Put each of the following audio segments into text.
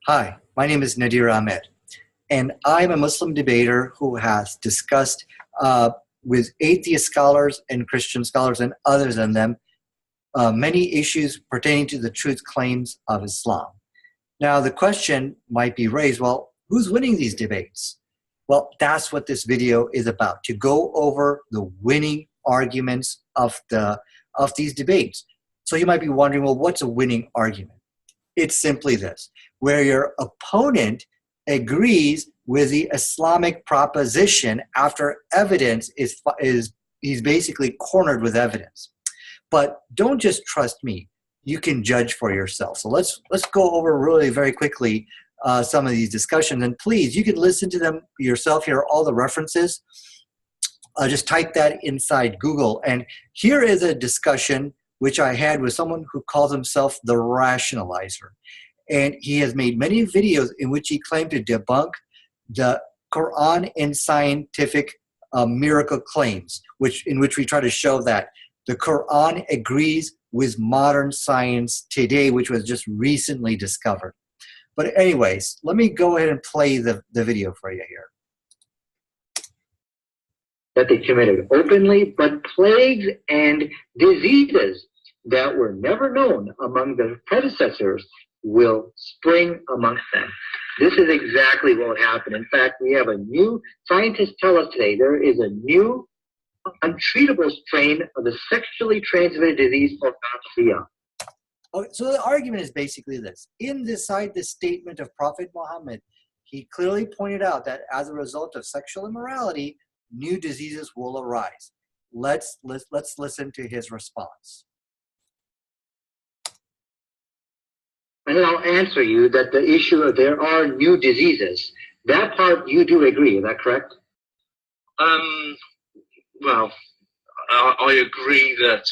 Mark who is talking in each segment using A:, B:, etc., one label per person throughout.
A: Hi, my name is Nadir Ahmed, and I'm a Muslim debater who has discussed with atheist scholars and Christian scholars and others than them many issues pertaining to the truth claims of Islam. Now, the question might be raised, well, who's winning these debates? Well, that's what this video is about, to go over the winning arguments of these debates. So you might be wondering, well, what's a winning argument? It's simply this, where your opponent agrees with the Islamic proposition after evidence he's basically cornered with evidence. But don't just trust me. You can judge for yourself. So let's go over really very quickly some of these discussions. And please, you can listen to them yourself. Here are all the references. Just type that inside Google. And here is a discussion which I had with someone who calls himself the Rationalizer. And he has made many videos in which he claimed to debunk the Quran and scientific miracle claims, in which we try to show that the Quran agrees with modern science today, which was just recently discovered. But anyways, let me go ahead and play the video for you here.
B: That they committed openly, but plagues and diseases that were never known among their predecessors will spring amongst them. This is exactly what happened. In fact, we have a new, scientists tell us today, there is a new untreatable strain of the sexually transmitted disease called gonorrhea.
A: Okay, so the argument is basically this. Inside the statement of Prophet Muhammad, he clearly pointed out that as a result of sexual immorality, new diseases will arise. Let's listen to his response.
B: And I'll answer you that the issue of there are new diseases, that part you do agree, is that correct?
C: Well, I agree that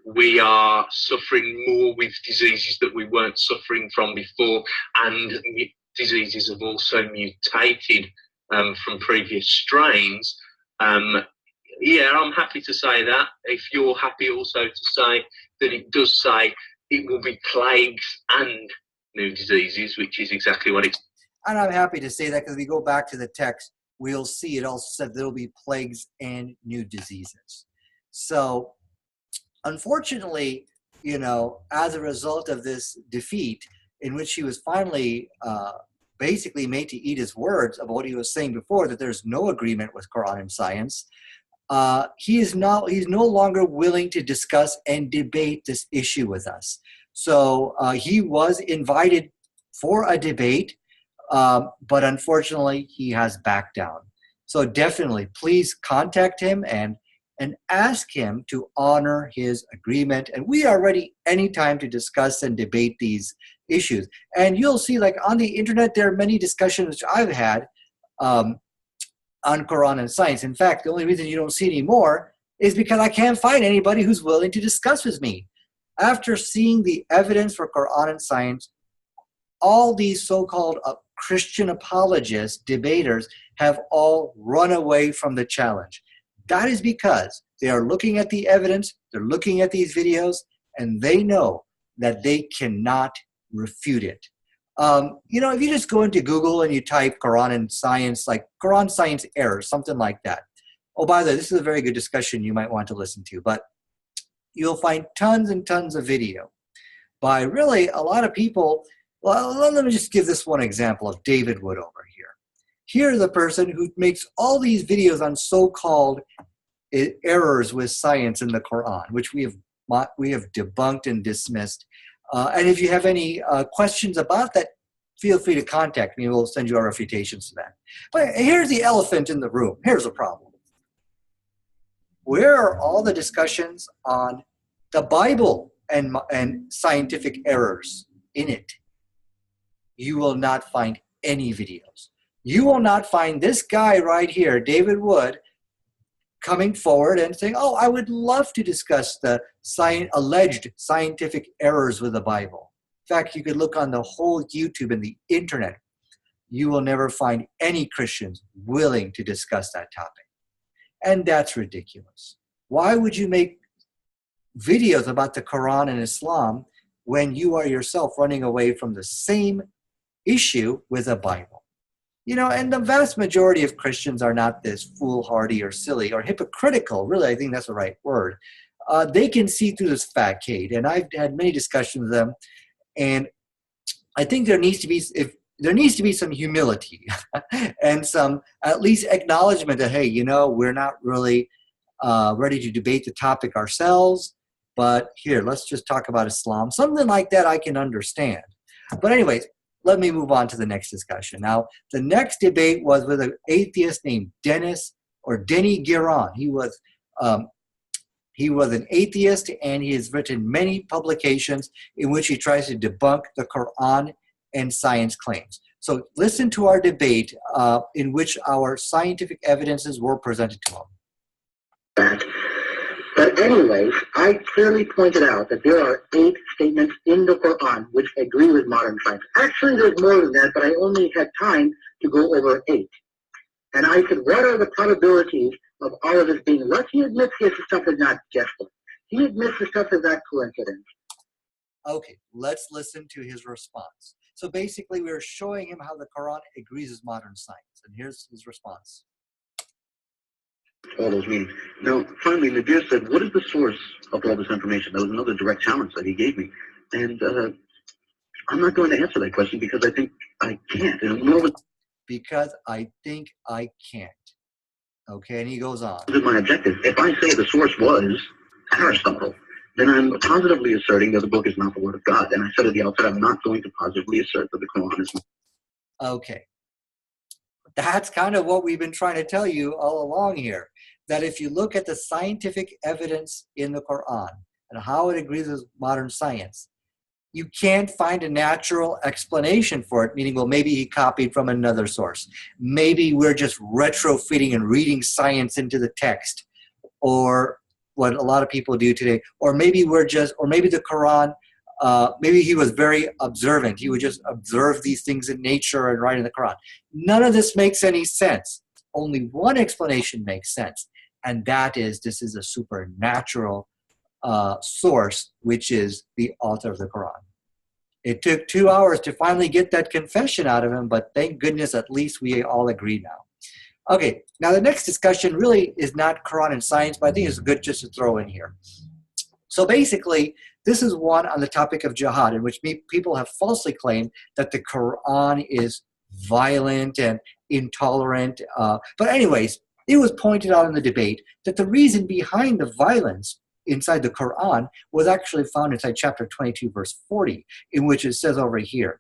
C: we are suffering more with diseases that we weren't suffering from before, and diseases have also mutated from previous strains. Yeah, I'm happy to say that. If you're happy also to say that it does say it will be plagues and new diseases, which is exactly what it's.
A: And I'm happy to say that because we go back to the text, we'll see it also said there will be plagues and new diseases. So unfortunately, as a result of this defeat, in which he was finally basically made to eat his words about what he was saying before, that there's no agreement with Quran and science, he's no longer willing to discuss and debate this issue with us. So he was invited for a debate, but unfortunately he has backed down. So definitely, please contact him and ask him to honor his agreement. And we are ready anytime to discuss and debate these issues. And you'll see, like on the internet, there are many discussions which I've had on Quran and science. In fact, the only reason you don't see any more is because I can't find anybody who's willing to discuss with me. After seeing the evidence for Quran and science, all these so-called Christian apologists, debaters, have all run away from the challenge. That is because they are looking at the evidence, they're looking at these videos, and they know that they cannot refute it. If you just go into Google and you type Quran and science, like Quran science errors, something like that. Oh, by the way, this is a very good discussion you might want to listen to, but you'll find tons and tons of video by really a lot of people. Well, let me just give this one example of David Wood over here. Here's a person who makes all these videos on so-called errors with science in the Quran, which we have debunked and dismissed. And if you have any questions about that, feel free to contact me. We'll send you our refutations to that. But here's the elephant in the room. Here's the problem. Where are all the discussions on the Bible and scientific errors in it? You will not find any videos. You will not find this guy right here, David Wood, coming forward and saying, oh, I would love to discuss the alleged scientific errors with the Bible. In fact, you could look on the whole YouTube and the internet. You will never find any Christians willing to discuss that topic. And that's ridiculous. Why would you make videos about the Quran and Islam when you are yourself running away from the same issue with a Bible. You know, and the vast majority of Christians are not this foolhardy or silly or hypocritical. Really, I think that's the right word. They can see through this facade, and I've had many discussions with them. And I think there needs to be some humility and some at least acknowledgement that, hey, you know, we're not really ready to debate the topic ourselves, but here, let's just talk about Islam. Something like that I can understand. But anyways, let me move on to the next discussion. Now, the next debate was with an atheist named Denny Giron. He was an atheist, and he has written many publications in which he tries to debunk the Quran and science claims. So listen to our debate in which our scientific evidences were presented to him.
B: But anyway, I clearly pointed out that there are 8 statements in the Quran which agree with modern science. Actually, there's more than that, but I only had time to go over 8. And I said, what are the probabilities of all of this being right? He admits this stuff is not guesswork. He admits the stuff is not coincidence.
A: Okay, let's listen to his response. So basically, we're showing him how the Quran agrees with modern science. And here's his response.
D: All those meanings. Now, finally, Nadir said, what is the source of all this information? That was another direct challenge that he gave me. And I'm not going to answer that question because I think I can't.
A: Because I think I can't. Okay, and he goes on.
D: This is my objective. If I say the source was Aristotle, then I'm positively asserting that the book is not the word of God. And I said at the outset, I'm not going to positively assert that the Quran is not.
A: Okay. That's kind of what we've been trying to tell you all along here, that if you look at the scientific evidence in the Quran and how it agrees with modern science, you can't find a natural explanation for it, meaning, well, maybe he copied from another source. Maybe we're just retrofitting and reading science into the text, or what a lot of people do today. Or maybe the Quran, maybe he was very observant. He would just observe these things in nature and write in the Quran. None of this makes any sense. Only one explanation makes sense, and that is this is a supernatural source, which is the author of the Quran. It took 2 hours to finally get that confession out of him, but thank goodness at least we all agree now. Okay, now the next discussion really is not Quran and science, but I think it's good just to throw in here. So basically, this is one on the topic of jihad, in which people have falsely claimed that the Quran is violent and intolerant. But anyways, it was pointed out in the debate that the reason behind the violence inside the Quran was actually found inside chapter 22, verse 40, in which it says over here,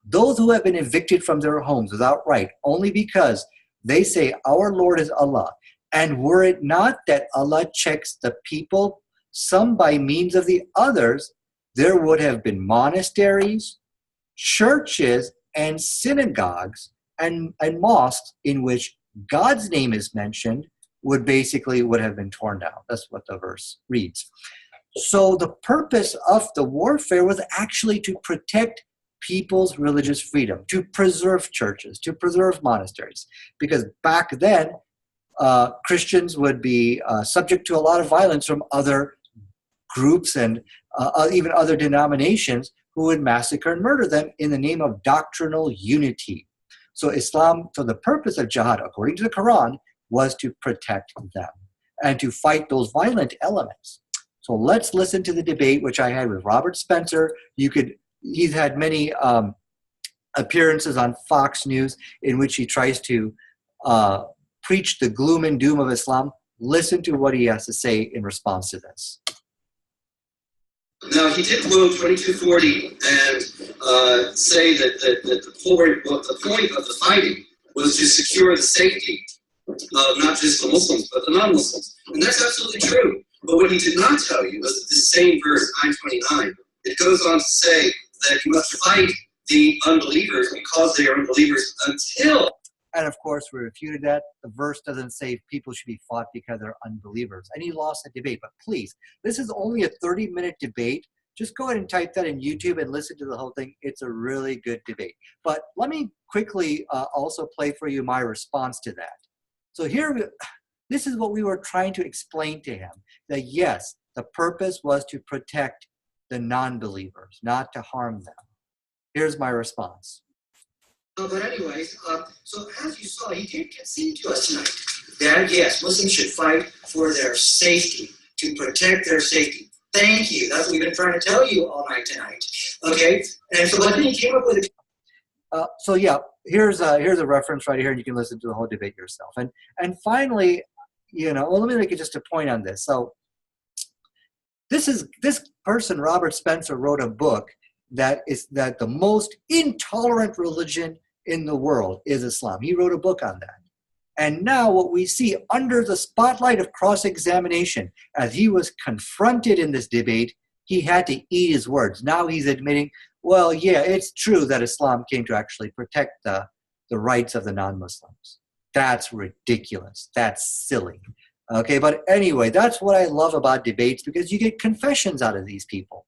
A: those who have been evicted from their homes without right, only because they say, our Lord is Allah, and were it not that Allah checks the people, some by means of the others, there would have been monasteries, churches, and synagogues, and mosques in which God's name is mentioned, would have been torn down. That's what the verse reads. So the purpose of the warfare was actually to protect people's religious freedom, to preserve churches, to preserve monasteries. Because back then, Christians would be subject to a lot of violence from other groups and even other denominations who would massacre and murder them in the name of doctrinal unity. So the purpose of jihad, according to the Quran, was to protect them and to fight those violent elements. So let's listen to the debate which I had with Robert Spencer. He's had many appearances on Fox News in which he tries to preach the gloom and doom of Islam. Listen to what he has to say in response to this.
E: Now, he did quote 2240 and say that the point of the fighting was to secure the safety of not just the Muslims, but the non-Muslims. And that's absolutely true. But what he did not tell you was that this same verse, 929, it goes on to say that you must fight the unbelievers because they are unbelievers until...
A: And of course, we refuted that. The verse doesn't say people should be fought because they're unbelievers. And he lost the debate. But please, this is only a 30-minute debate. Just go ahead and type that in YouTube and listen to the whole thing. It's a really good debate. But let me quickly also play for you my response to that. So this is what we were trying to explain to him. That yes, the purpose was to protect the non-believers, not to harm them. Here's my response.
F: But anyways, so as you saw, he did concede to us tonight that yes, Muslims should fight for their safety, to protect their safety. Thank you. That's what we've been trying to tell you all night tonight. Okay, and so but then he came up with a
A: So yeah, here's a reference right here, and you can listen to the whole debate yourself. And finally, well, let me make just a point on this. So this person, Robert Spencer, wrote a book that the most intolerant religion in the world is Islam. He wrote a book on that. And now what we see under the spotlight of cross-examination, as he was confronted in this debate, he had to eat his words. Now he's admitting, well, yeah, it's true that Islam came to actually protect the rights of the non-Muslims. That's ridiculous. That's silly. Okay, but anyway, that's what I love about debates, because you get confessions out of these people.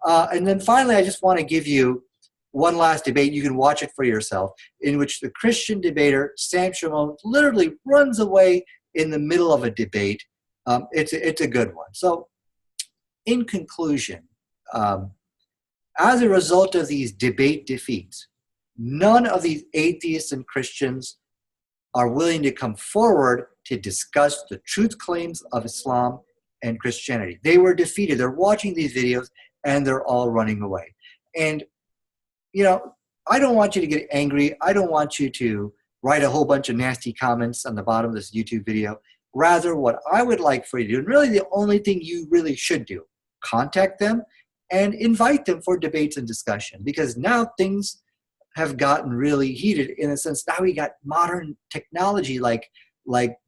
A: And then finally, I just want to give you one last debate. You can watch it for yourself, in which the Christian debater, Sam Shimon, literally runs away in the middle of a debate. It's a good one. So in conclusion, as a result of these debate defeats, none of these atheists and Christians are willing to come forward to discuss the truth claims of Islam and Christianity. They were defeated. They're watching these videos and they're all running away. And, I don't want you to get angry. I don't want you to write a whole bunch of nasty comments on the bottom of this YouTube video. Rather, what I would like for you to do, and really the only thing you really should do, contact them and invite them for debates and discussion, because now things have gotten really heated in a sense. Now we got modern technology like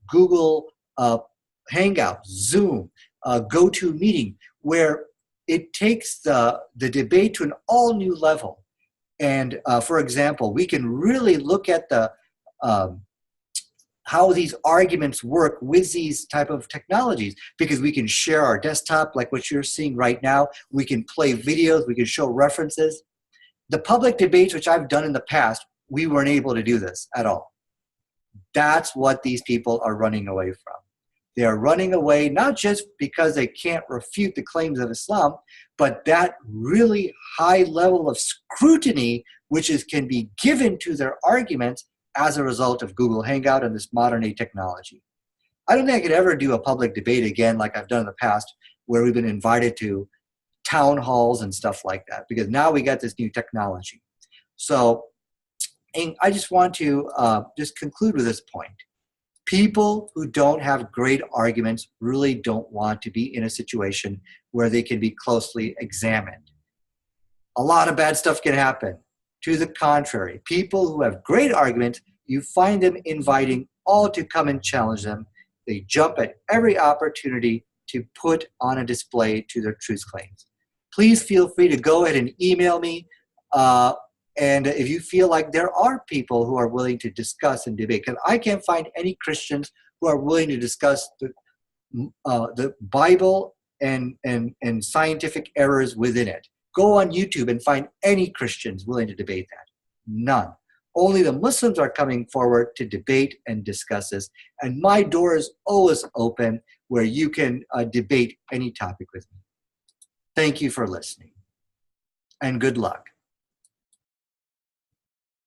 A: Google Hangouts, Zoom, GoToMeeting, where it takes the debate to an all new level. And for example, we can really look at how these arguments work with these type of technologies, because we can share our desktop like what you're seeing right now. We can play videos, we can show references. The public debates, which I've done in the past, we weren't able to do this at all. That's what these people are running away from. They are running away not just because they can't refute the claims of Islam, but that really high level of scrutiny which can be given to their arguments as a result of Google Hangout and this modern day technology. I don't think I could ever do a public debate again like I've done in the past, where we've been invited to town halls and stuff like that, because now we got this new technology. So and I just want to just conclude with this point. People who don't have great arguments really don't want to be in a situation where they can be closely examined. A lot of bad stuff can happen. To the contrary, people who have great arguments, you find them inviting all to come and challenge them. They jump at every opportunity to put on a display to their truth claims. Please feel free to go ahead and email me. And if you feel like there are people who are willing to discuss and debate, because I can't find any Christians who are willing to discuss the Bible and scientific errors within it. Go on YouTube and find any Christians willing to debate that. None. Only the Muslims are coming forward to debate and discuss this. And my door is always open where you can debate any topic with me. Thank you for listening. And good luck.